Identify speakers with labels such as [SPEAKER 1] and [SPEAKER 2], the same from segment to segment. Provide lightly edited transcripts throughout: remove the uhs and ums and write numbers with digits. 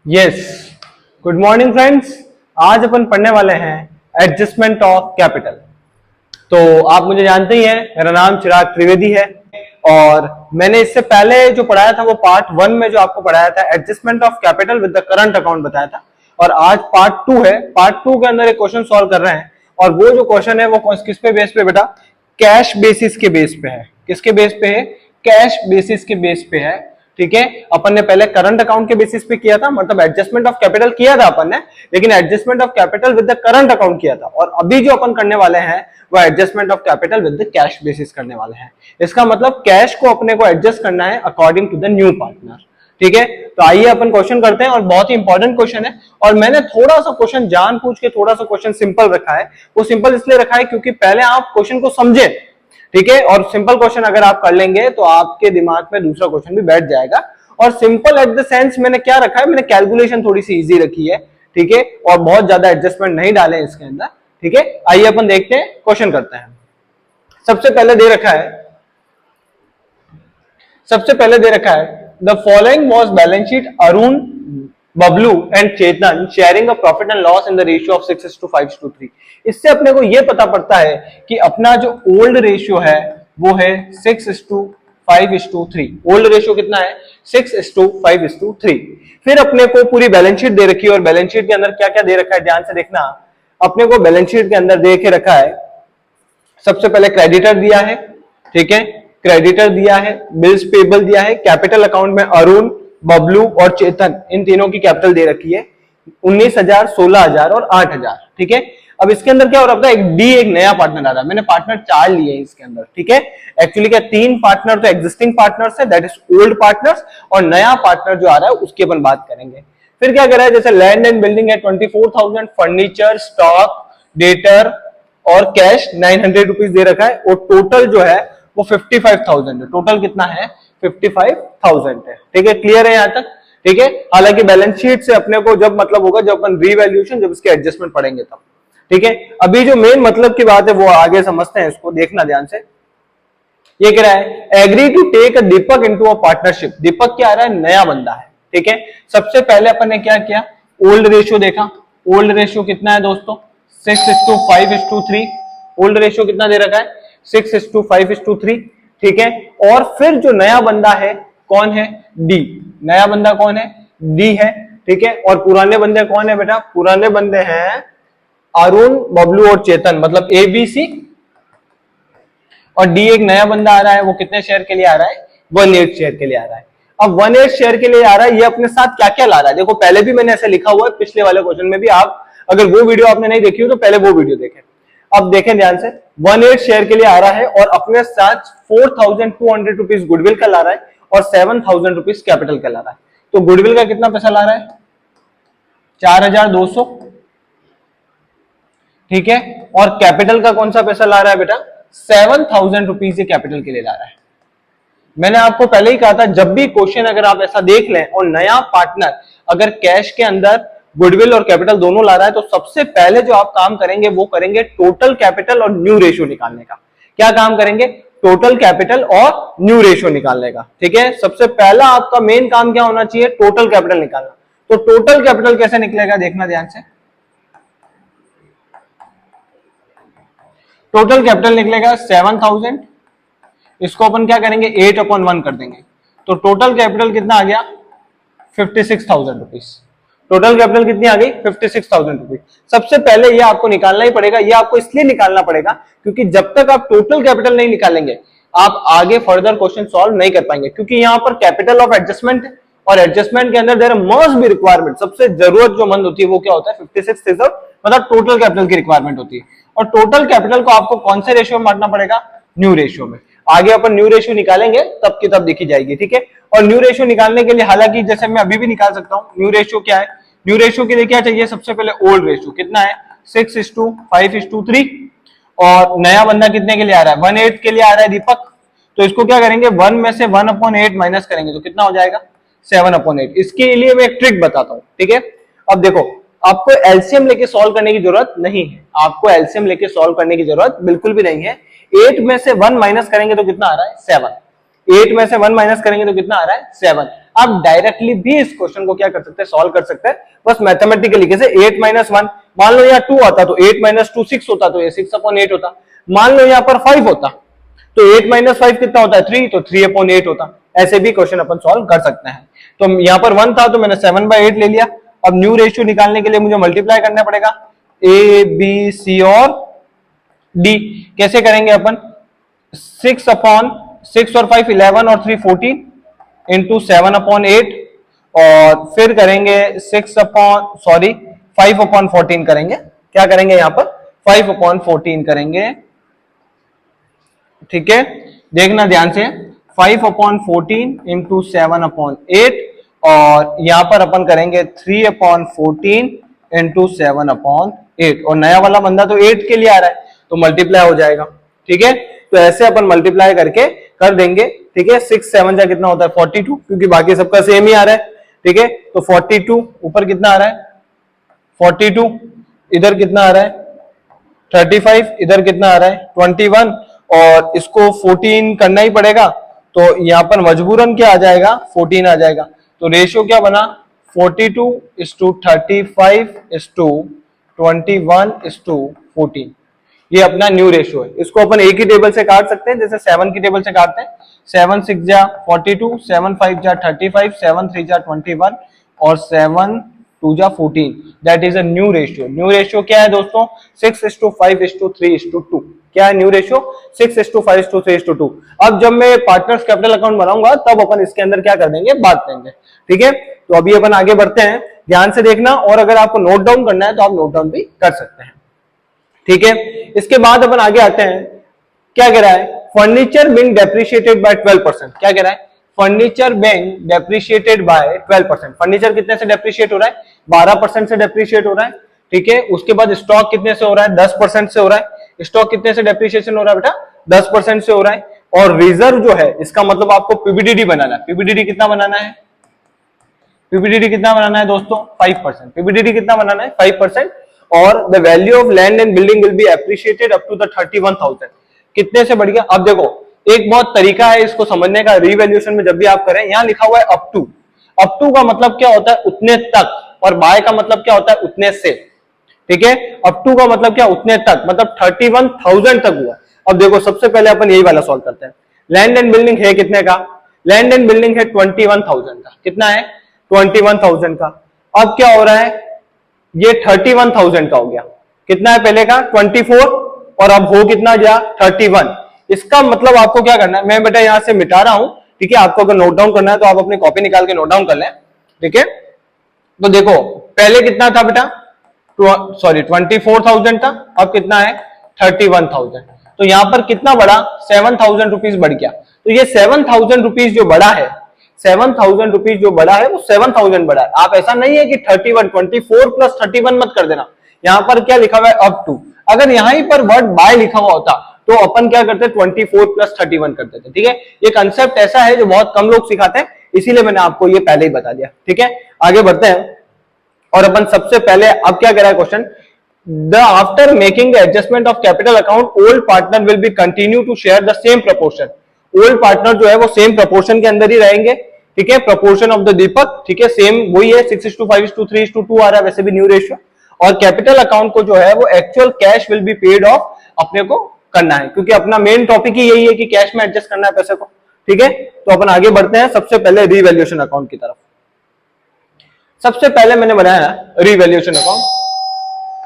[SPEAKER 1] Yes, good morning friends. आज अपन पढ़ने वाले हैं एडजस्टमेंट ऑफ कैपिटल। तो आप मुझे जानते ही हैं, मेरा नाम चिराग त्रिवेदी है और मैंने इससे पहले जो पढ़ाया था वो पार्ट 1 में जो आपको पढ़ाया था adjustment of capital with the current account बताया था। और आज पार्ट 2 है। पार्ट 2 के अंदर एक क्वेश्चन सॉल्व कर रहे हैं और वो जो क्वेश्चन है वो किस पे बेस पे बेटा? कैश बेसिस के बेस पे है। किसके बेस पे है? कैश बेसिस के बेस पे है। ठीक है, अपन ने पहले करंट अकाउंट के बेसिस पे किया था, मतलब एडजस्टमेंट ऑफ कैपिटल किया था अपन ने, लेकिन adjustment of capital with the current account किया था। और अभी जो अपन करने वाले हैं वो adjustment of capital with the cash basis करने वाले हैं। इसका मतलब कैश को अपने को एडजस्ट करना है according to the new partner. ठीक है, तो आइए अपन क्वेश्चन करते हैं और बहुत ही इंपॉर्टेंट क्वेश्चन है। और मैंने थोड़ा सा क्वेश्चन जानबूझ के थोड़ा सा क्वेश्चन सिंपल रखा है। वो सिंपल इसलिए रखा है क्योंकि पहले आप क्वेश्चन को समझे। ठीक है, और सिंपल क्वेश्चन अगर आप कर लेंगे तो आपके दिमाग में दूसरा क्वेश्चन भी बैठ जाएगा। और सिंपल एट द सेंस मैंने क्या रखा है, मैंने कैलकुलेशन थोड़ी सी इजी रखी है। ठीक है, और बहुत ज्यादा एडजस्टमेंट नहीं डाले इसके अंदर। ठीक है, आइए अपन देखते हैं, क्वेश्चन करते हैं। सबसे पहले दे रखा है the following was balance sheet Arun, Bablu and Chetan sharing a profit and loss in the ratio of 6:5:3। इससे अपने को यह पता पड़ता है कि अपना जो ओल्ड रेशियो है वो है 6:5:3। ओल्ड रेशियो कितना है? 6:5:3। फिर अपने को पूरी बैलेंस शीट दे रखी है और बैलेंस शीट के अंदर क्या क्या दे रखा है ध्यान से देखना। अपने को बैलेंस शीट के अंदर दे के रखा है, सबसे पहले क्रेडिटर दिया है। ठीक है, क्रेडिटर दिया है, बिल्स पेबल दिया है, कैपिटल अकाउंट में अरुण, बबलू और चेतन, इन तीनों की कैपिटल दे रखी है 19,000, 16,000 और 8,000। ठीक है, अब इसके अंदर क्या हो रहा है? एक नया पार्टनर आ रहा है। मैंने पार्टनर 4 लिए हैं इसके अंदर। ठीक है, एक्चुअली क्या 3 पार्टनर तो एग्जिस्टिंग पार्टनर्स है, दैट इज ओल्ड पार्टनर्स, और नया पार्टनर जो आ रहा है उसकी अपन बात करेंगे। फिर क्या कर रहा है, जैसे लैंड एंड बिल्डिंग है 24,000, फर्नीचर, स्टॉक, डेटर और कैश 900 रुपीज दे रखा है और टोटल जो है वो 55,000 है। टोटल कितना है? 55,000 है। ठीक है, क्लियर है यहां तक? ठीक है, हालांकि बैलेंस शीट से अपने को जब मतलब होगा जब अपन रीवैल्यूएशन, जब इसके एडजस्टमेंट पढ़ेंगे तब। ठीक है, अभी जो मेन मतलब की बात है वो आगे समझते हैं, इसको देखना ध्यान से। ये कह रहा है agree to take a Deepak into a partnership. Deepak क्या आ रहा है? नया बंदा है। ठीक है, सबसे पहले अपन ने क्या किया? ओल्ड रेशियो देखा। ओल्ड रेशियो कितना है दोस्तों? 6:5:3। ओल्ड रेशियो कितना दे रखा है? 6:5:3। ठीक है, और फिर जो नया बंदा है कौन है? डी। नया बंदा कौन है? डी है। ठीक है, और पुराने बंदे कौन है बेटा? पुराने बंदे हैं अरुण, बबलू और चेतन, मतलब ABC। और डी एक नया बंदा आ रहा है, वो कितने शेयर के लिए आ रहा है? 1/8 शेयर के लिए आ रहा है। अब 1/8 शेयर के लिए आ रहा है, ये अपने साथ क्या क्या ला रहा है? देखो पहले भी मैंने ऐसा लिखा हुआ है, पिछले वाले क्वेश्चन में भी। आप अगर वो वीडियो आपने नहीं देखी हो तो पहले वो वीडियो देखें। अब देखें ध्यान से, 1/8 शेयर के लिए आ रहा है और अपने साथ 4,200 रुपीज गुडविल का ला रहा है और 7,000 रुपीज कैपिटल का ला रहा है। तो गुडविल का कितना पैसा ला रहा है? 4,200। ठीक है, और कैपिटल का कौन सा पैसा ला रहा है बेटा? 7,000 रुपीज ये कैपिटल के लिए ला रहा है। मैंने आपको पहले ही कहा था, जब भी क्वेश्चन अगर आप ऐसा देख लें और नया पार्टनर अगर कैश के अंदर गुडविल और कैपिटल दोनों ला रहा है, तो सबसे पहले जो आप काम करेंगे वो करेंगे टोटल कैपिटल और न्यू रेशियो निकालने का। क्या काम करेंगे? टोटल कैपिटल और न्यू रेशियो निकालने का। ठीक है, सबसे पहला आपका मेन काम क्या होना चाहिए? टोटल कैपिटल निकालना। तो टोटल कैपिटल कैसे निकलेगा देखना ध्यान से। टोटल कैपिटल निकलेगा 7,000। इसको अपन क्या करेंगे? 8/1 कर देंगे। तो टोटल कैपिटल कितना आ गया? 56,000 रुपीज। टोटल कैपिटल कितनी आ गई? 56,000 रुपीज। सबसे पहले ये आपको निकालना ही पड़ेगा। ये आपको इसलिए निकालना पड़ेगा क्योंकि जब तक आप टोटल कैपिटल नहीं निकालेंगे आप आगे फर्दर क्वेश्चन सॉल्व नहीं कर पाएंगे, क्योंकि यहां पर कैपिटल ऑफ एडजस्टमेंट और एडजस्टमेंट के अंदर देयर मस्ट बी रिक्वायरमेंट। सबसे जरूरत जो मंद होती है वो क्या होता है? 56 रिजर्व, मतलब टोटल कैपिटल की रिक्वायरमेंट होती है। और टोटल कैपिटल को आपको कौन से रेशियो में बांटना पड़ेगा? न्यू रेशियो में। आगे अपन न्यू रेशियो निकालेंगे तब की तब देखी जाएगी। ठीक है, और न्यू रेशियो निकालने के लिए हालांकि जैसे मैं अभी भी निकाल सकता हूं, न्यू रेशियो क्या है? न्यू रेशियो के लिए क्या चाहिए? सबसे पहले ओल्ड रेशियो कितना है? 6:5:3। और नया बंदा कितने के लिए आ रहा है? 1/8 के लिए आ रहा है दीपक। तो इसको क्या करेंगे? 1 में से 1/8 माइनस करेंगे तो कितना हो जाएगा? 7/8। इसके लिए मैं एक ट्रिक बताता हूं। ठीक है, अब देखो आपको एलसीएम लेके सॉल्व करने की जरूरत नहीं है। आपको एलसीएम लेके सॉल्व करने की जरूरत बिल्कुल भी नहीं है। 8 में से 1 माइनस करेंगे तो कितना आ रहा है? 7। 8 में से 1 माइनस करेंगे तो कितना आ रहा है? 7। आप डायरेक्टली भी इस क्वेश्चन को क्या कर सकते हैं, सॉल्व कर सकते हैं, बस मैथमेटिकली। कैसे? 8 - 1, मान लो यहाँ 2 आता तो 8 - 2 6 होता, तो ये 6/8 होता। मान लो यहाँ पर 5 होता तो 8 - 5 कितना होता है? 3, तो 3/8 होता। ऐसे भी क्वेश्चन अपन सॉल्व कर सकते हैं। तो यहाँ पर 1 था तो मैंने 7/8 ले लिया। अब न्यू रेशियो निकालने के लिए मुझे मल्टीप्लाई करना पड़ेगा ए, बी, सी और डी। कैसे करेंगे अपन? 6/6 और 5 11 और 3 14 इंटू 7/8, और फिर करेंगे 5/14 करेंगे। क्या करेंगे यहाँ पर? 5/14 करेंगे। ठीक है, देखना ध्यान से, 5/14 इंटू 7/8, और यहां पर अपन करेंगे 3/14 इंटू 7/8, और नया वाला बंदा तो 8 के लिए आ रहा है तो मल्टीप्लाई हो जाएगा। ठीक है, तो ऐसे अपन मल्टीप्लाई करके कर देंगे। ठीक है, 6 7 जा कितना होता है? 42, क्योंकि बाकी सबका सेम ही आ रहा है। ठीक है, तो 42 ऊपर कितना आ रहा है? 42, इधर कितना आ रहा है? 35, इधर कितना आ रहा है? 21, और इसको 14 करना ही पड़ेगा, तो यहां पर मजबूरन क्या आ जाएगा? 14 आ जाएगा। तो रेशियो क्या बना? 42:35:21:14। ये अपना न्यू रेशियो है। इसको अपन एक ही टेबल से काट सकते हैं, जैसे 7 की टेबल से काटते हैं। 7 6 जा 42, 7 5 जा 35, 7 3 जा 21 और 7 2 जा 14। That is a new ratio. New ratio क्या है दोस्तों? 6:5:3:2। क्या है न्यू रेशियो? 6:5:3:2। अब जब मैं पार्टनर्स कैपिटल अकाउंट बनाऊंगा तब अपन इसके अंदर क्या कर देंगे? बात करेंगे। ठीक है, तो अभी अपन आगे बढ़ते हैं, ध्यान से देखना, और अगर आपको नोट डाउन करना है तो आप नोट डाउन भी कर सकते हैं। ठीक है, इसके बाद अपन आगे आते हैं। क्या कह रहा है? Furniture being depreciated by 12%। क्या कह रहा है? Furniture being depreciated by 12%। Furniture कितने से डेप्रिशिएट हो रहा है? 12% से डेप्रिशिएट हो रहा है। ठीक है, उसके बाद स्टॉक कितने से हो रहा है? 10% से हो रहा है। स्टॉक कितने से डेप्रिशिएशन हो रहा है बेटा? 10% से हो रहा है। और रिजर्व जो है, इसका मतलब आपको पीबीडीडी बनाना है। पीबीडीडी कितना बनाना है? पीबीडीडी कितना बनाना है दोस्तों? 5%। पीबीडीडी कितना बनाना है? 5%। और the value of land and building will be appreciated up to the 31,000। कितने से बढ़ गया? अब देखो, एक बहुत तरीका है इसको समझने का, रीवैल्यूएशन में जब भी आप करें, यहां लिखा हुआ है अप टू। अप टू का मतलब क्या होता है? उतने तक, और बाय का मतलब क्या होता है? उतने से। ठीक है, अप टू का मतलब क्या? उतने तक, मतलब 31,000 तक हुआ। अब देखो, सबसे पहले अपन यही वाला सॉल्व करते हैं। लैंड एंड बिल्डिंग है कितने का? लैंड एंड बिल्डिंग है 21,000 का। कितना है? 21,000 का। अब क्या हो रहा है? ये 31,000 का हो गया। कितना है पहले का? 24, और अब हो कितना गया? 31। इसका मतलब आपको क्या करना है? मैं बेटा यहां से मिटा रहा हूं। ठीक है, आपको अगर नोट डाउन करना है तो आप अपनी कॉपी निकाल के नोट डाउन कर लें। ठीक है, तो देखो, पहले कितना था बेटा? 24,000 था। अब कितना है? 31,000। तो यहां पर कितना बढ़ा? 7,000 रुपीज बढ़ गया। तो ये 7,000 रुपीज जो बढ़ा है, 7,000 रुपीज जो बढ़ा है, वो 7,000 बढ़ा है। आप ऐसा नहीं है कि 31, 24 प्लस 31 मत कर देना। यहां पर क्या लिखा हुआ है? Up to. अगर यहां पर वर्ड बाय लिखा हुआ होता तो अपन क्या करते? 24 प्लस 31 करते थे। ठीक है, ये कंसेप्ट ऐसा है जो बहुत कम लोग सिखाते हैं, इसीलिए मैंने आपको ये पहले ही बता दिया। ठीक है, आगे बढ़ते हैं। और अपन सबसे पहले अब क्या कह रहा है question? The after making the adjustment of capital account, old partner will be continue to share the same proportion. Old partner जो है वो सेम प्रपोर्शन के अंदर ही रहेंगे। ठीक है, प्रपोर्शन ऑफ द दीपक, ठीक है, सेम वही है, 6:5:3:2 आ रहा है, वैसे भी न्यू रेशियो। और कैपिटल अकाउंट को जो है वो actual cash will be paid of अपने को करना है, क्योंकि अपना मेन टॉपिक ही यही है कि कैश में एडजस्ट करना है पैसे को। ठीक है, तो अपन आगे बढ़ते हैं सबसे पहले रीवैल्यूएशन अकाउंट की तरफ। सबसे पहले मैंने बनाया है रीवैल्यूएशन अकाउंट।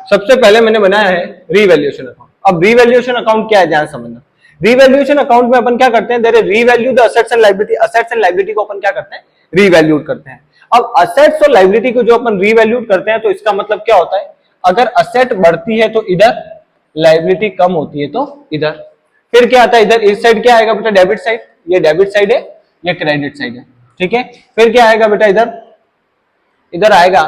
[SPEAKER 1] सबसे पहले मैंने बनाया है रीवैल्यूएशन अकाउंट। अब रीवैल्यूएशन अकाउंट क्या है, ध्यान समझना। रीवैल्यूएशन अकाउंट में अपन क्या करते हैं? There is revalue the assets and liability. Assets and liability को अपन क्या करते हैं? रीवैल्यूट करते हैं। अब असेट्स और लायबिलिटी को जो अपन रीवैल्यूट करते हैं, तो इसका मतलब क्या होता है? अगर असेट बढ़ती है तो इधर, लायबिलिटी कम होती है तो इधर। फिर क्या आता है इधर? इस साइड क्या आएगा बेटा? Debit side. ये डेबिट साइड है, ये क्रेडिट साइड है। ठीक है, फिर क्या आएगा बेटा? इधर, इधर आएगा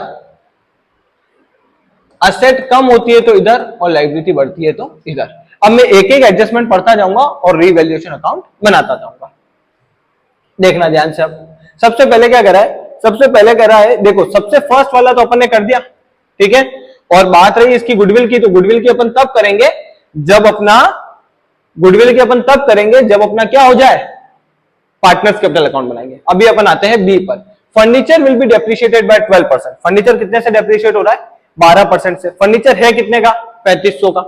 [SPEAKER 1] असेट कम होती है तो इधर, और लायबिलिटी बढ़ती है तो इधर। अब मैं एक एक एडजस्टमेंट पढ़ता जाऊंगा और रीवैल्यूएशन अकाउंट बनाता जाऊंगा। देखना ध्यान से। अब सबसे पहले क्या कर रहा है? सबसे पहले कर रहा है, देखो, सबसे फर्स्ट वाला तो अपन ने कर दिया। ठीक है, और बात रही इसकी गुडविल की, तो गुडविल की अपन तब करेंगे जब अपना, गुडविल की अपन तब करेंगे जब अपना क्या हो जाए? पार्टनर्स कैपिटल अकाउंट बनाएंगे। अभी अपन आते हैं बी पर। Furniture will be depreciated by 12%। Furniture कितने से डेप्रिशिएट हो रहा है? 12% से। फर्नीचर है कितने का? 3500 का।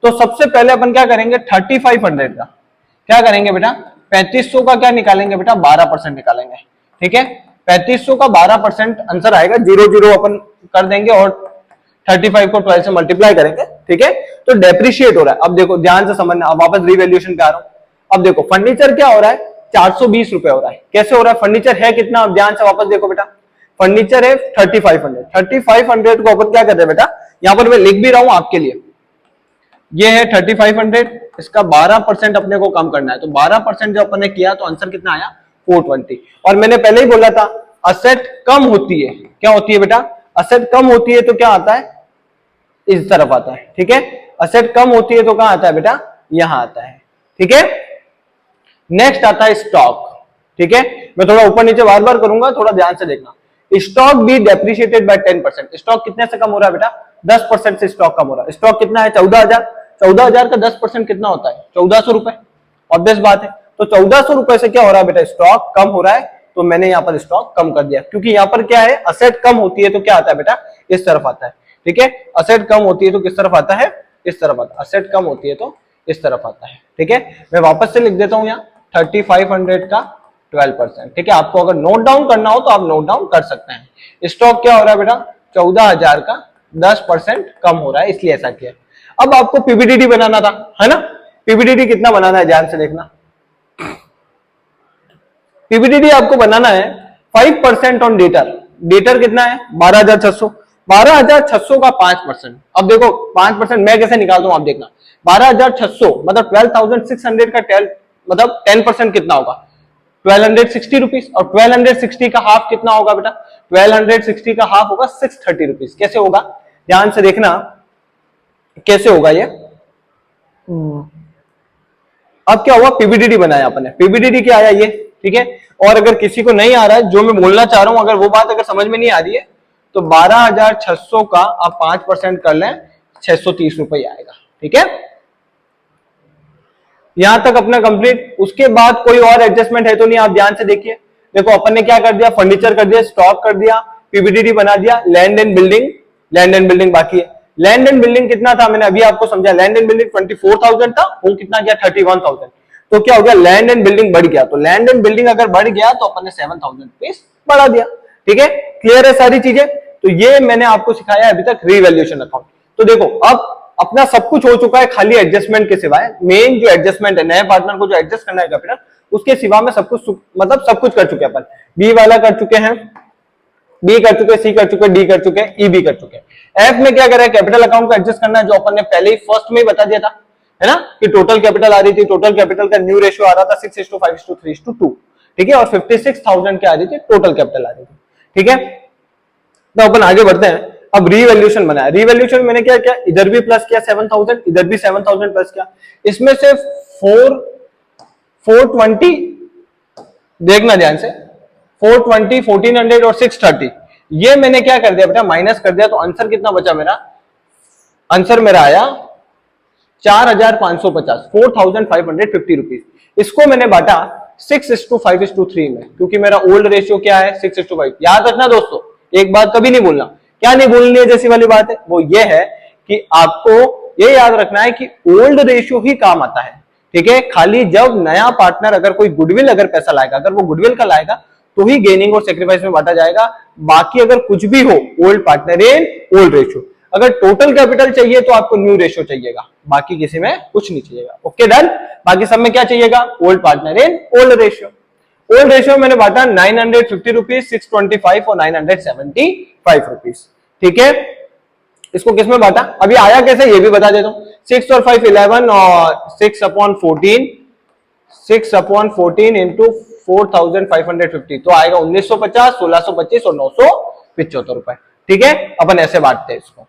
[SPEAKER 1] तो सबसे पहले अपन क्या करेंगे? 3500 का क्या करेंगे बेटा? 3500 का क्या निकालेंगे बेटा? 12% निकालेंगे। ठीक है, 3500 का 12% आंसर आएगा, 0 अपन कर देंगे और 35 को 12 से मल्टीप्लाई करेंगे। ठीक है, तो डेप्रिशिएट हो रहा है। अब देखो ध्यान से समझना, अब वापस रिवैल्यूएशन पे आ रहा हूं। अब देखो फर्नीचर क्या हो रहा है? 420 रुपए हो रहा है। कैसे हो रहा है? फर्नीचर है कितना? अब ध्यान से वापस देखो बेटा, फर्नीचर है 3500। 3500 को अपन क्या कर रहे हैं बेटा? यहां पर मैं लिख भी रहा हूं आपके लिए, ये है 3500, इसका 12% अपने को कम करना है। तो 12% जो अपन ने किया तो आंसर कितना आया? 420। और मैंने पहले ही बोला था असेट कम होती है, क्या होती है बेटा? असेट कम होती है तो क्या आता है? इस तरफ आता है। ठीक है, असेट कम होती है तो कहां आता है बेटा? यहां आता है। ठीक है, नेक्स्ट आता है स्टॉक। ठीक है, मैं थोड़ा ऊपर नीचे बार बार करूंगा, थोड़ा ध्यान से देखना। Stock be depreciated by 10%। Stock कितने से कम हो रहा है बेटा? 10% से स्टॉक कम हो रहा है। स्टॉक कितना है? 14,000। 14,000 का 10% कितना होता है? 1400 रुपए। ऑब्वियस बात है। तो 1400 रुपए से क्या हो रहा है बेटा? स्टॉक कम हो रहा है। तो मैंने यहां पर स्टॉक कम कर दिया, क्योंकि यहां पर क्या है? असेट कम होती है तो क्या आता है बेटा? इस तरफ आता है। ठीक है, असेट कम होती है तो किस तरफ आता है? इस तरफ आता है। असेट कम होती है तो इस तरफ आता है। ठीक है, मैं वापस से लिख देता हूं यहां 3500 का 12%। ठीक है, आपको अगर नोट डाउन करना हो तो आप नोट डाउन कर सकते हैं। स्टॉक क्या हो रहा है बेटा? 14,000 का 10% कम हो रहा है, इसलिए ऐसा किया। अब आपको पीबीडीडी बनाना था, है ना? पीबीडीडी कितना बनाना है? ध्यान से देखना। पीबीडीडी आपको बनाना है 5% ऑन डेटर। डेटर कितना है? 12,600। 12,600 का 5%। अब देखो 5% मैं कैसे निकालता हूं, आप देखना। 12,600 मतलब 12,600 का 12 मतलब 10% कितना होगा? 1260 रुपीज। और 1260 का हाफ कितना होगा बेटा? 1260 का हाफ होगा 630 रुपीज। कैसे होगा? ध्यान से देखना कैसे होगा ये। अब क्या हुआ? पीबीडीडी बनाया अपन ने। पीबीडीडी क्या आया ये? ठीक है, और अगर किसी को नहीं आ रहा है, जो मैं बोलना चाह रहा हूं, अगर वो बात अगर समझ में नहीं आ रही है, तो 12,600 का आप 5% कर लें, 630 रुपए आएगा। ठीक है, यहां तक अपना कंप्लीट। उसके बाद कोई और एडजस्टमेंट है तो नहीं? आप ध्यान से देखिए। देखो अपन ने क्या कर दिया? फर्नीचर कर दिया, स्टॉक कर दिया, पीबीडीडी बना दिया, land and building. Land and building बाकी है। लैंड एंड बिल्डिंग कितना था? मैंने अभी आपको समझा। लैंड एंड बिल्डिंग 24,000 था, वो कितना गया? 31,000। तो क्या हो गया? लैंड एंड बिल्डिंग बढ़ गया। तो लैंड एंड बिल्डिंग अगर बढ़ गया तो अपन ने 7,000 रुपीज बढ़ा दिया। ठीक है, क्लियर है सारी चीजें? तो ये मैंने आपको सिखाया अभी तक रिवैल्यूएशन अकाउंट। तो देखो अब अपना सब कुछ हो चुका है, खाली एडजस्टमेंट के सिवाय। मेन जो एडजस्टमेंट है, नए पार्टनर को जो एडजस्ट करना है कैपिटल, उसके सिवा में सब कुछ मतलब सब कुछ कर चुके हैं अपन। बी वाला कर चुके हैं, बी कर चुके, सी कर चुके, डी कर चुके, ई भी कर चुके। एफ में क्या करें? कैपिटल अकाउंट को एडजस्ट करना है, जो अपन ने पहले ही फर्स्ट में ही बता दिया था, है ना, कि टोटल कैपिटल आ रही थी। टोटल कैपिटल का न्यू रेशियो आ रहा था 6:5:3:2। ठीक है, और 56,000 क्या आ रही थी? टोटल कैपिटल आ रही थी। ठीक है, तो अपन आगे बढ़ते हैं। अब रिवैल्यूएशन बनाया। रिवैल्यूएशन मैंने क्या किया? इधर भी प्लस किया 7,000, इधर भी 7,000 प्लस किया। इसमें से 420 देखना ध्यान से, 420, 1400 और 630 ये मैंने क्या कर दिया बेटा? माइनस कर दिया। तो आंसर कितना बचा मेरा? आंसर मेरा आया 4,550, 4,550 रुपीज। इसको मैंने बांटा 6:5:3 में, क्योंकि मेरा ओल्ड रेशियो क्या है? 6:5। याद रखना दोस्तों, एक बात कभी नहीं भूलना। क्या नहीं भूलनी है? जैसी वाली बात है वो ये है कि आपको ये याद रखना है कि ओल्ड रेशियो ही काम आता है। ठीक है, खाली जब नया पार्टनर अगर कोई गुडविल अगर पैसा लाएगा, अगर वो गुडविल का लाएगा तो ही गेनिंग और सेक्रीफाइस में बांटा जाएगा। बाकी अगर कुछ भी हो, old partner in old ratio. अगर टोटल कैपिटल चाहिए तो आपको न्यू रेशियो चाहिएगा, बाकी किसी में कुछ नहीं चाहिएगा। Okay done. बाकी सब में क्या चाहिएगा? Old partner in old ratio. Old ratio मैंने बांटा 950 रुपीज, 625 और 975 रुपीज। ठीक है, इसको किस में बांटा? अभी आया कैसे ये भी बता देता हूं। 6 और 5 11 और 6/14, 6/14 इंटू 4,550 तो आएगा 1,950, 1,625 और 975 रुपए। ठीक है, अपन ऐसे बांटते हैं इसको।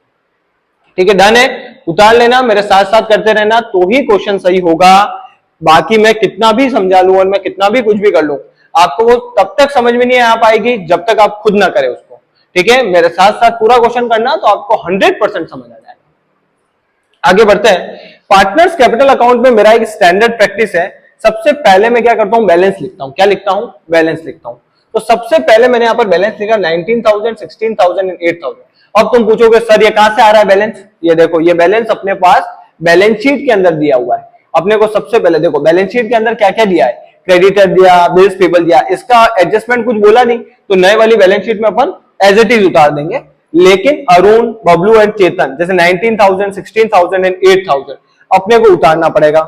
[SPEAKER 1] ठीक है, डन है। उतार लेना, मेरे साथ साथ करते रहना तो ही क्वेश्चन सही होगा। बाकी मैं कितना भी समझा लूं और मैं कितना भी कुछ भी कर लूं, आपको वो तब तक समझ में नहीं आ पाएगी जब तक आप खुद ना करें उसको। ठीक है, मेरे साथ साथ पूरा क्वेश्चन करना तो आपको 100% समझ आ जाएगा। आगे बढ़ते हैं। पार्टनर्स कैपिटल अकाउंट में मेरा एक स्टैंडर्ड प्रैक्टिस है। सबसे पहले मैं क्या करता हूं? बैलेंस लिखता हूं। क्या लिखता हूं? बैलेंस लिखता हूं। तो सबसे पहले मैंने यहाँ पर बैलेंस लिखा 19,000, 16,000 एंड 8,000। अब तुम पूछोगे सर ये कहां से आ रहा है बैलेंस? ये देखो, ये बैलेंस अपने पास बैलेंस शीट के अंदर दिया हुआ है। अपने को सबसे पहले देखो बैलेंस शीट के अंदर क्या क्या दिया है, क्रेडिटर दिया, बिल्स पेबल दिया, इसका एडजस्टमेंट कुछ बोला नहीं, तो नए वाली बैलेंस शीट में अपन एज इट इज उतार देंगे। लेकिन अरुण, बबलू एंड चेतन जैसे 19,000, 16,000 एंड 8,000 अपने को उतारना पड़ेगा।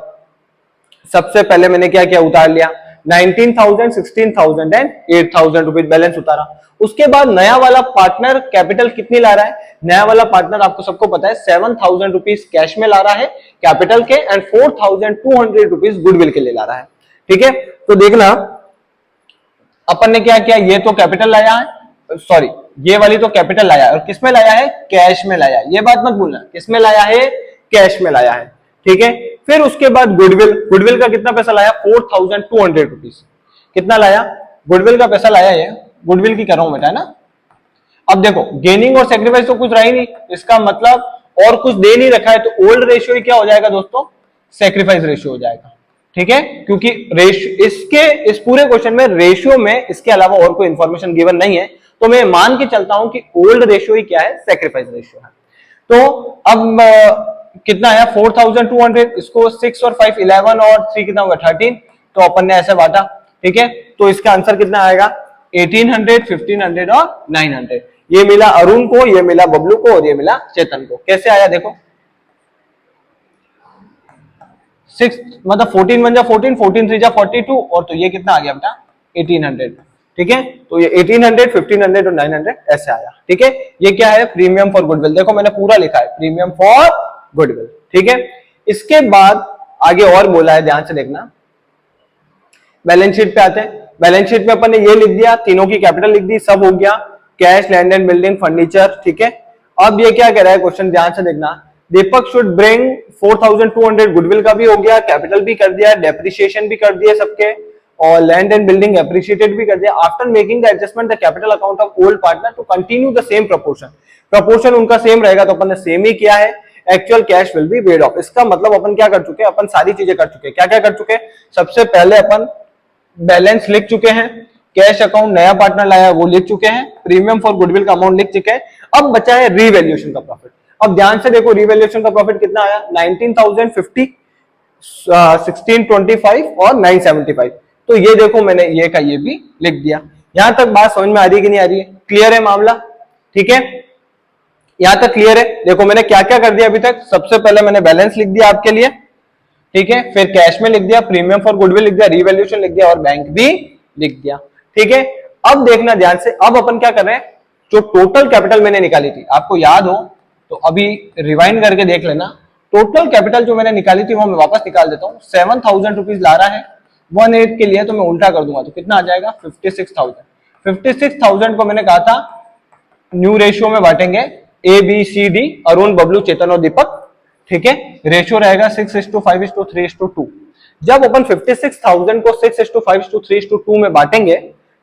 [SPEAKER 1] सबसे पहले मैंने क्या क्या उतार लिया, 19,000, 16,000 एंड 8,000 रुपीज बैलेंस उतारा। उसके बाद नया वाला पार्टनर कैपिटल कितनी ला रहा है? नया वाला पार्टनर आपको सबको पता है 7,000 रुपीज कैश में ला रहा है कैपिटल के, एंड 4,200 रुपीज गुडविल के लिए ला रहा है। ठीक है, तो देखना अपन ने क्या किया, ये तो कैपिटल लाया है, सॉरी ये वाली तो कैपिटल लाया है, और किसमें लाया है? कैश में लाया है। ये बात मत भूलना, किसमें लाया है? कैश में लाया है। ठीक है, फिर उसके बाद गुडविल, गुडविल का कितना पैसा लाया? 4,200 रुपीज। कितना लाया? गुडविल का पैसा लाया है, गुडविल की कर रहा हूं बेटा, है ना। अब देखो गेनिंग और सेक्रीफाइस तो कुछ रहा ही नहीं, इसका मतलब और कुछ दे नहीं रखा है, तो ओल्ड रेशियो ही क्या हो जाएगा दोस्तों? सेक्रीफाइस रेशियो हो जाएगा। ठीक है, क्योंकि रेशियो इसके इस पूरे क्वेश्चन में रेशियो में इसके अलावा और कोई इंफॉर्मेशन गिवन नहीं है, तो मैं मान के चलता हूं कि ओल्ड रेशियो ही क्या है? सेक्रीफाइस रेशियो है। तो अब कितना आया? 4,200, इसको 6 और 5 11 और 3 कितना होगा? 13। तो अपन ने ऐसे बांटा। ठीक है, तो इसका आंसर कितना आएगा? 1800, 1500 और 900। ये मिला अरुण को, ये मिला बबलू को, और ये मिला चेतन को। कैसे आया देखो, 6 मतलब 14 1 जा 14, 14 3 जा 42, और तो ये कितना आ गया बेटा? 1800। ठीक है, तो ये 1800, 1500 और 900 ऐसे आया। ठीक है, ये क्या है? Premium for goodwill. देखो मैंने पूरा लिखा है, प्रीमियम फॉर गुडविल। ठीक है, इसके बाद आगे और बोला है, ध्यान से देखना। बैलेंस शीट पे आते हैं। बैलेंस शीट में अपन ने ये लिख दिया, तीनों की कैपिटल लिख दी, सब हो गया, cash, land and building, furniture. ठीक है, अब ये क्या कह रहा है क्वेश्चन, ध्यान से देखना। दीपक शुड ब्रिंग 4,200, गुडविल का भी हो गया, कैपिटल भी कर दिया, डेप्रिसिएशन भी कर दिए सबके, और लैंड एंड बिल्डिंग एप्रिशिएटेड भी कर दिया। After making the adjustment the capital account of old partner to continue the same proportion. Proportion उनका सेम रहेगा, तो अपन ने सेम ही किया है। Actual cash will be paid off. इसका मतलब अपन क्या कर चुके हैं? अपन सारी चीजें कर चुके हैं। क्या क्या कर चुके हैं? सबसे पहले अपन बैलेंस लिख चुके हैं, कैश अकाउंट नया पार्टनर लाया वो लिख चुके हैं, प्रीमियम फॉर गुडविल का अमाउंट लिख चुके हैं। अब बचा है रीवैल्यूएशन का प्रॉफिट। अब ध्यान से देखो, रीवैल्यूएशन का प्रॉफिट कितना आया? 19,050, 1625 और 975। तो ये देखो मैंने ये का ये भी लिख दिया। यहां तक बात समझ में आ रही है कि नहीं आ रही है? क्लियर है मामला? ठीक है, यहां तक क्लियर है? देखो मैंने क्या क्या कर दिया अभी तक। सबसे पहले मैंने बैलेंस लिख दिया आपके लिए, ठीक है, फिर कैश में लिख दिया, प्रीमियम फॉर गुडविल लिख दिया, रीवैल्यूएशन लिख दिया, और बैंक भी लिख दिया। ठीक है, अब देखना ध्यान से, अब अपन क्या कर रहे हैं? जो टोटल कैपिटल मैंने निकाली थी, आपको याद हो तो अभी रिवाइंड करके देख लेना। टोटल कैपिटल जो मैंने निकाली थी वो मैं वापस निकाल देता हूं। 7,000 रुपीज ला रहा है 1/8 के लिए, तो मैं उल्टा कर दूंगा, तो कितना आ जाएगा? 56,000। 56,000 को मैंने कहा था न्यू रेशियो में बांटेंगे, A B C D, Arun, Bablu, Chetan और दीपक। ठीक है, रेशियो रहेगा 6:5:3:2। जब अपन 56,000 को 6:5:3:2 में बांटेंगे,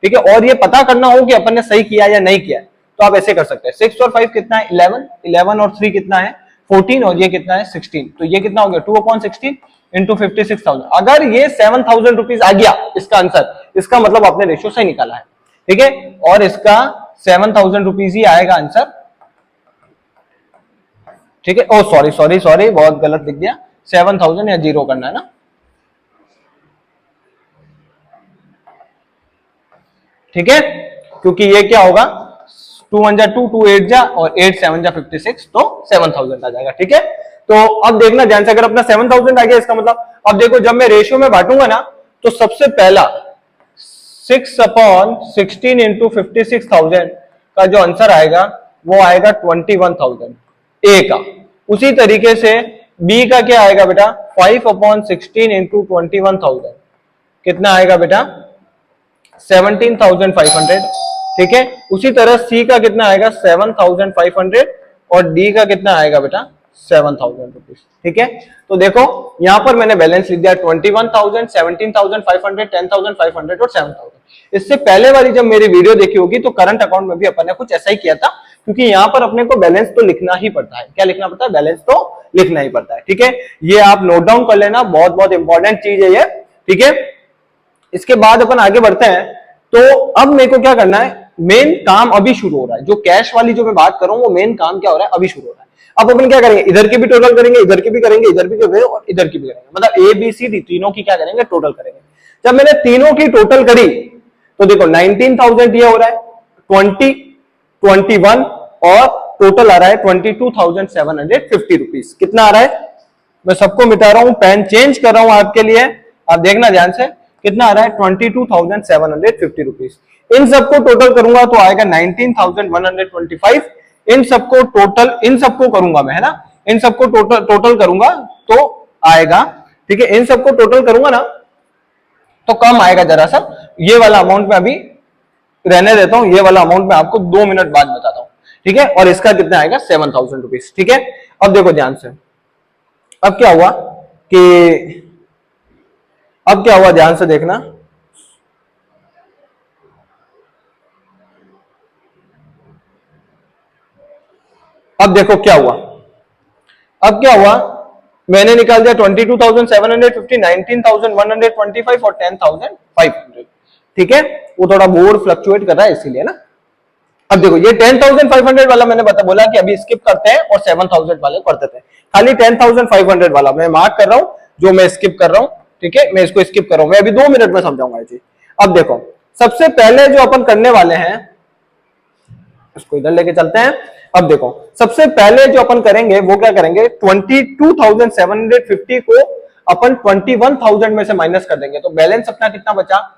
[SPEAKER 1] ठीक है, और ये पता करना हो कि अपन ने सही किया या नहीं किया, तो आप ऐसे कर सकते हैं। 6 और 5 कितना है? 11, 11 और 3 कितना है? 14, और ये कितना है? 16। तो ये कितना हो गया? 2/16 इंटू 56,000। अगर ये 7,000 रुपीज आ गया इसका आंसर, इसका मतलब आपने रेशियो सही निकाला है। ठीक है, और इसका 7,000 रुपीज ही आएगा आंसर। ठीक है, ओ सॉरी सॉरी सॉरी, बहुत गलत लिख दिया, 7,000 या 0 करना है ना। ठीक है, क्योंकि ये क्या होगा? 2 1 जा 2, 2 8 जा, और 8 7 जा 56, तो 7,000 आ जाएगा। ठीक है, तो अब देखना ध्यान से, अगर अपना 7,000 आ गया, इसका मतलब अब देखो जब मैं रेशियो में बांटूंगा ना, तो सबसे पहला 6/16 इंटू 56,000 का जो आंसर आएगा वो आएगा 21,000 ए का। उसी तरीके से बी का क्या आएगा बेटा? 5/16 इंटू 21,000 कितना आएगा बेटा? 17,500। ठीक है, उसी तरह सी का कितना आएगा? 7,500, और डी का कितना आएगा बेटा? 7,000 रुपीज। ठीक है, तो देखो यहां पर मैंने बैलेंस लिख दिया 21,000, 17,500, 10,500 और 7,000। इससे पहले वाली जब मेरी वीडियो देखी होगी तो करंट अकाउंट में भी अपन ने कुछ ऐसा ही किया था, क्योंकि यहां पर अपने को बैलेंस तो लिखना ही पड़ता है। क्या लिखना पड़ता है? बैलेंस तो लिखना ही पड़ता है। ठीक है, ये आप नोट डाउन कर लेना, बहुत बहुत इंपॉर्टेंट चीज है ये। ठीक है, इसके बाद अपन आगे बढ़ते हैं। तो अब मेरे को क्या करना है, मेन काम अभी शुरू हो रहा है, जो कैश वाली जो मैं बात कर रहा हूं वो मेन काम क्या हो रहा है, अभी शुरू हो रहा है। अब अपन क्या करेंगे, इधर की भी टोटल करेंगे, इधर की भी करेंगे, इधर भी करेंगे और इधर की भी करेंगे, मतलब ए बी सी डी तीनों की क्या करेंगे, टोटल करेंगे। जब मैंने तीनों की टोटल करी तो देखो 19,000 ये हो रहा है, 20, 21 और टोटल आ रहा है 22,750 रुपीज। कितना आ रहा है, मैं सबको मिटा रहा हूं, पेन चेंज कर रहा हूं आपके लिए, आप देखना ध्यान से, कितना आ रहा है 22,750 रुपीज। इन सबको टोटल करूंगा तो आएगा 19,125। इन सबको टोटल, इन सबको करूंगा मैं, है ना, इन सबको टोटल करूंगा तो आएगा, ठीक है, इन सबको टोटल करूंगा ना तो कम आएगा जरा सा, ये वाला अमाउंट में अभी रहने देता हूं, ये वाला अमाउंट मैं आपको 2 मिनट बाद बताता हूं, ठीक है। और इसका कितना आएगा 7,000 रुपीज, ठीक है। अब देखो ध्यान से, अब क्या हुआ कि, अब क्या हुआ ध्यान से देखना, अब देखो क्या हुआ, अब क्या हुआ, मैंने निकाल दिया 22,750, 19,125 और 10,500, ठीक है। वो थोड़ा बोर्ड फ्लक्चुएट कर रहा है इसीलिए ना। अब देखो ये 10,500 वाला मैंने बोला कि अभी स्किप करते हैं और 7,000 वाले करते थे, खाली 10,500 वाला मैं मार्क कर रहा हूं, जो मैं स्किप कर रहा हूं, ठीक है, मैं इसको स्किप कर रहा हूं, मैं अभी 2 मिनट में समझाऊंगा ये चीज। अब देखो सबसे पहले जो अपन करने वाले हैं, इसको इधर लेके चलते हैं। अब देखो सबसे पहले जो अपन करेंगे वो क्या करेंगे, 22,750 को अपन 21,000 में से माइनस कर देंगे, तो बैलेंस अपना कितना बचा,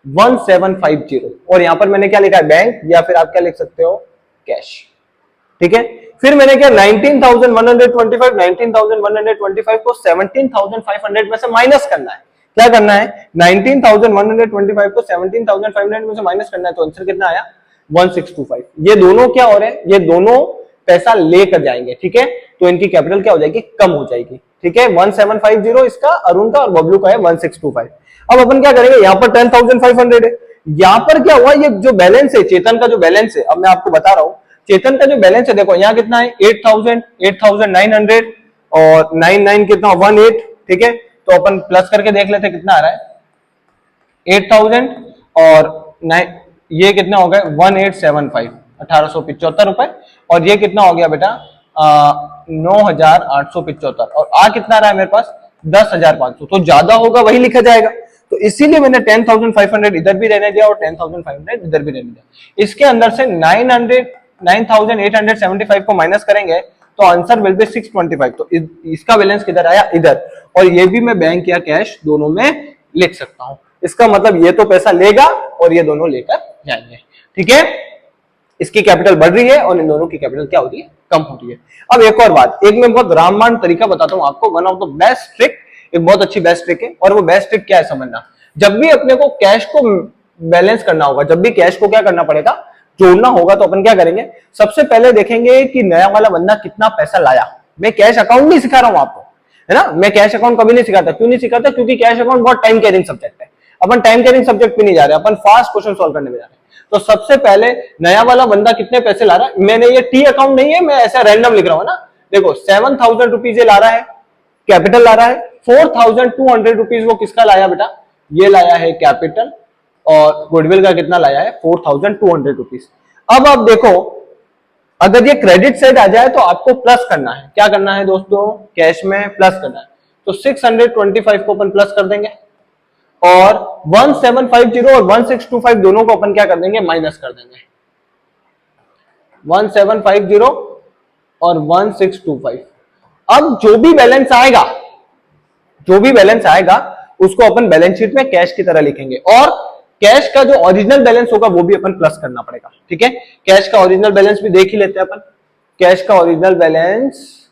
[SPEAKER 1] 1750। और यहां पर मैंने क्या लिखा है, बैंक, या फिर आप क्या लिख सकते हो, कैश, ठीक है। फिर मैंने क्या 19,125, 19,125 को 17,500 में से माइनस करना है। क्या करना है, 19,125 को 17,500 में से माइनस करना है, तो आंसर कितना आया 1625। ये दोनों क्या हो रहे हैं, ये दोनों पैसा लेकर जाएंगे, ठीक है, तो इनकी कैपिटल क्या हो जाएगी, कम हो जाएगी, ठीक है। 1750 इसका, अरुण का, और बबलू का है 1625। अब अपन क्या करेंगे, यहां पर 10,500 है, यहां पर क्या हुआ, ये जो बैलेंस है चेतन का, जो बैलेंस है, अब मैं आपको बता रहा हूं चेतन का जो बैलेंस है, देखो यहां कितना है 8,000, 8,900 और 99 कितना 18, ठीक है। तो अपन प्लस करके देख लेते हैं कितना आ रहा है, 8,000 और 9, ये कितना हो गया 1875, 1875 रुपए, और ये कितना हो गया बेटा 9,875, और आ कितना रहा है मेरे पास 10,500, तो ज्यादा होगा वही लिखा जाएगा, तो इसीलिए मैंने 10,500 इधर भी रहने दिया और 10,500 इधर भी रहने दिया। इसके अंदर से 9,875 को माइनस करेंगे तो आंसर विल बी 625, तो इसका बैलेंस किधर आया, इधर, और ये भी मैं बैंक या कैश दोनों में लिख सकता हूं। इसका मतलब ये तो पैसा लेगा और ये दोनों लेकर जाएंगे, ठीक है। इसकी कैपिटल बढ़ रही है और इन दोनों की कैपिटल क्या हो रही है, कम हो रही है। अब एक और बात, एक मैं बहुत रामबाण तरीका बताता हूं आपको, one of the best trick, एक बहुत अच्छी बेस्ट ट्रिक है, और वो बेस्ट ट्रिक क्या है समझना। जब भी अपने को कैश को बैलेंस करना होगा, जब भी कैश को क्या करना पड़ेगा, जोड़ना होगा, तो अपन क्या करेंगे, सबसे पहले देखेंगे कि नया वाला बंदा कितना पैसा लाया। मैं कैश अकाउंट नहीं सिखा रहा हूं आपको, है ना, मैं कैश अकाउंट कभी नहीं सिखाता। क्यों नहीं सिखाता, क्योंकि कैश अकाउंट बहुत टाइम कैरिंग सब्जेक्ट है, अपन टाइम कैरिंग सब्जेक्ट पे नहीं जा रहे, अपन फास्ट क्वेश्चन सॉल्व करने में जा रहे हैं। तो सबसे पहले नया वाला बंदा कितने पैसे ला रहा है, मैंने ये टी अकाउंट नहीं है, मैं ऐसा रैंडम लिख रहा हूं ना। देखो 7,000 रुपीज ये ला रहा है, कैपिटल ला रहा है, 4,200 रुपीज वो किसका लाया बेटा, ये लाया है कैपिटल, और गुडविल का कितना लाया है 4,200 रुपीज। अब आप देखो अगर ये क्रेडिट साइड आ जाए तो आपको प्लस करना है, क्या करना है दोस्तों, कैश में प्लस करना है, तो 625 को अपन प्लस कर देंगे, और 1750 और 1625 दोनों को अपन क्या कर देंगे, माइनस कर देंगे। 1750 और 1625, अब जो भी बैलेंस आएगा, जो भी बैलेंस आएगा उसको अपन बैलेंस शीट में कैश की तरह लिखेंगे, और कैश का जो ओरिजिनल बैलेंस होगा वो भी अपन प्लस करना पड़ेगा, ठीक है। कैश का ओरिजिनल बैलेंस भी देख ही लेते हैं अपन, कैश का ओरिजिनल बैलेंस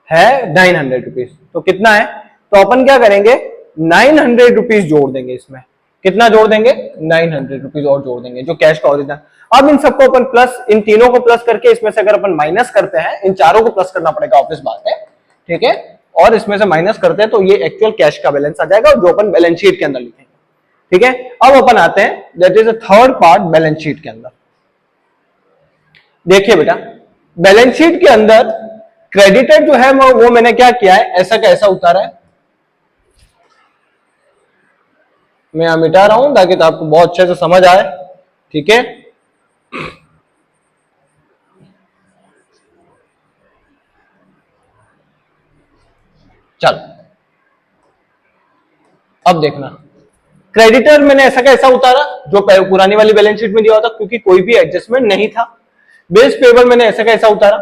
[SPEAKER 1] है 900 रुपीज, तो कितना है, तो अपन क्या करेंगे 900 रुपीज जोड़ देंगे इसमें, कितना जोड़ देंगे 900 रुपीज और जोड़ देंगे, जो कैश का ओरिजिनल। अब इन सबको अपन प्लस, इन तीनों को प्लस करके इसमें से अगर अपन माइनस करते हैं, इन चारों को प्लस करना पड़ेगा, ऑब्वियस बात है, ठीक है, और इसमें से माइनस करते हैं तो ये एक्चुअल कैश का बैलेंस आ जाएगा, जो अपन बैलेंस शीट के अंदर लिखेंगे, ठीक है। अब अपन आते हैं, that is a third part balance sheet के अंदर। देखिए बेटा बैलेंस शीट के अंदर क्रेडिटर जो है वो मैंने क्या किया है, ऐसा का ऐसा उतारा है, मैं यहां मिटा रहा हूं ताकि तो आपको बहुत अच्छे से समझ आए। ठीक है, चल अब देखना, क्रेडिटर मैंने ऐसा का ऐसा उतारा जो पुरानी वाली बैलेंस शीट में दिया होता, क्योंकि कोई भी एडजस्टमेंट नहीं था। बिल्स पेबल मैंने ऐसा का ऐसा उतारा।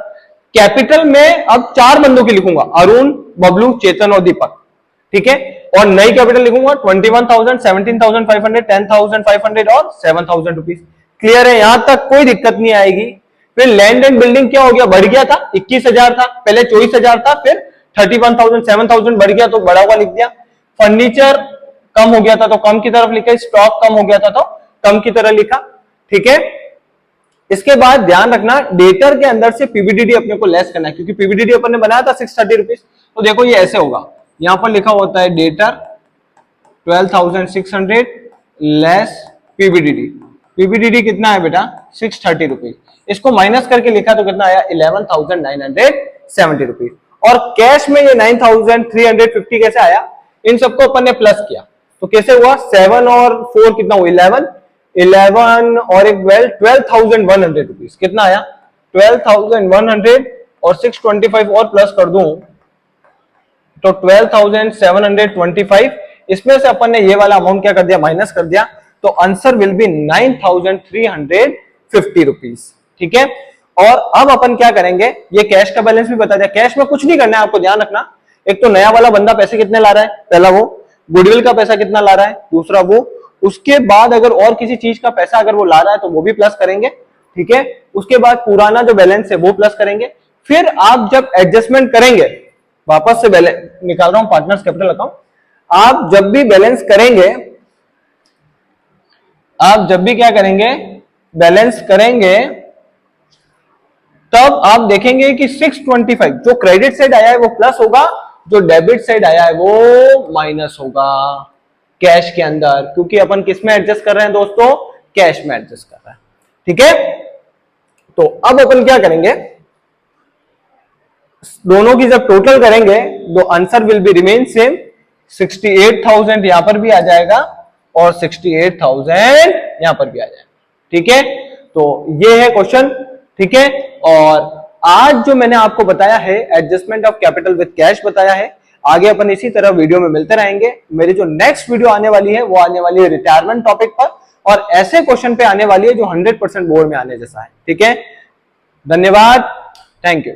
[SPEAKER 1] कैपिटल में अब 4 बंदों की लिखूंगा, अरुण, बबलू, चेतन और दीपक। ठीक है, और नई कैपिटल लिखूंगा 21,000, 17,500, 10,500 और 7,000 रुपीज। क्लियर है, यहां तक कोई दिक्कत नहीं आएगी। फिर लैंड एंड बिल्डिंग क्या हो गया, बढ़ गया था, 21,000 था, पहले 24,000 था, फिर 31,000, 7,000 बढ़ गया तो बड़ा हुआ लिख दिया। फर्नीचर कम हो गया था तो कम की तरफ लिखा, स्टॉक कम हो गया था तो कम की तरह लिखा। ठीक है, इसके बाद ध्यान रखना, डेटर के अंदर से पीबीडीडी अपने को लेस करना है, क्योंकि पीबीडीडी अपन ने बनाया था 630 रुपीज। तो देखो ये ऐसे होगा, यहां पर लिखा होता है डेटर 12,600 लेस पीबीडीडी। पीबीडीडी कितना है बेटा, 630 रुपीज। इसको माइनस करके लिखा तो कितना आया, 11,970 रुपीज। और कैश में ये 9,350 कैसे आया, इन सबको अपन ने प्लस किया तो कैसे हुआ, 7 और 4 कितना हुआ, 11 और एक 12,100 रुपीज। कितना आया, 12,100 और 625 और प्लस कर दूं तो 12,725। इसमें से अपन ने ये वाला अमाउंट क्या कर दिया, माइनस कर दिया, तो आंसर विल बी 9,350 रुपीज। ठीक है, और अब अपन क्या करेंगे, ये कैश का बैलेंस भी बता दिया। कैश में कुछ नहीं करना है, आपको ध्यान रखना। एक तो नया वाला बंदा पैसे कितने ला रहा है, पहला वो, गुडविल का पैसा कितना ला रहा है, दूसरा वो, उसके बाद अगर और किसी चीज का पैसा अगर वो ला रहा है तो वो भी प्लस करेंगे। ठीक है, उसके बाद पुराना जो बैलेंस है वो प्लस करेंगे। फिर आप जब एडजस्टमेंट करेंगे, वापस से बैलेंस निकाल रहा हूं, पार्टनर्स कैपिटल अकाउंट, आप जब भी बैलेंस करेंगे, आप जब भी क्या करेंगे, बैलेंस करेंगे, तब आप देखेंगे कि 625 जो क्रेडिट साइड आया है वो प्लस होगा, जो डेबिट साइड आया है वो माइनस होगा कैश के अंदर, क्योंकि अपन किस में एडजस्ट कर रहे हैं दोस्तों, कैश में एडजस्ट कर रहे हैं। ठीक है, तो अब अपन क्या करेंगे, दोनों की जब टोटल करेंगे तो answer will be remain same, 68,000 यहां पर भी आ जाएगा और 68,000 यहां पर भी आ जाएगा। ठीक है, तो ये है क्वेश्चन। ठीक है, और आज जो मैंने आपको बताया है adjustment of capital with cash बताया है, आगे अपन इसी तरह वीडियो में मिलते रहेंगे। मेरी जो नेक्स्ट वीडियो आने वाली है वो आने वाली है रिटायरमेंट टॉपिक पर, और ऐसे क्वेश्चन पे आने वाली है जो 100% बोर्ड में आने जैसा है। ठीक है, धन्यवाद, थैंक यू।